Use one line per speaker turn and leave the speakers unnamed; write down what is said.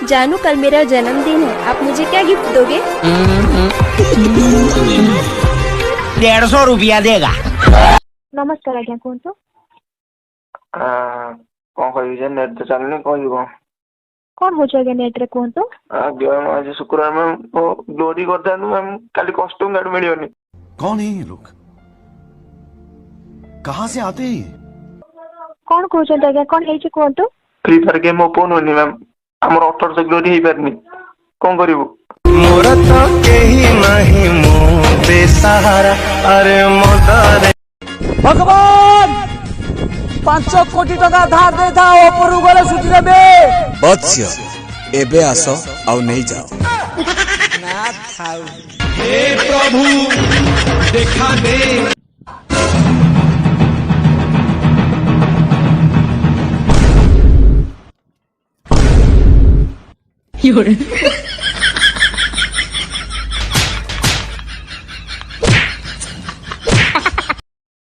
जानू कल मेरा जन्मदिन है, आप मुझे क्या गिफ्ट दोगे?
150 रुपया देगा।
नमस्कार आज्ञा कहतु।
कौन कह नेट तो चलनी कह
कौन हो आज्ञा नेट रे कहतु?
आज शुक्रवार मैम ग्लोरी करता मैम काली कस्ट्यूम गार्ड मिलियोनी।
कौन है ये लोग, कहाँ से आते हैं?
कौन कहते आज्ञा, कौन है कहतु?
फ्री फायर गेम ओपन होनी मैम, आमर 18 से ग्लोरी हो पारनी, कौन करिवो?
मोर तो केही नहीं मो बेसहारा, अरे मोदारे
भगवान 5 कोटी टका धार दे था ऊपर गले सुधि देबे।
बत्स्य एबे आसो आउ नहीं जाओ।
ना थाउ।
हे प्रभु देखा दे।
有人。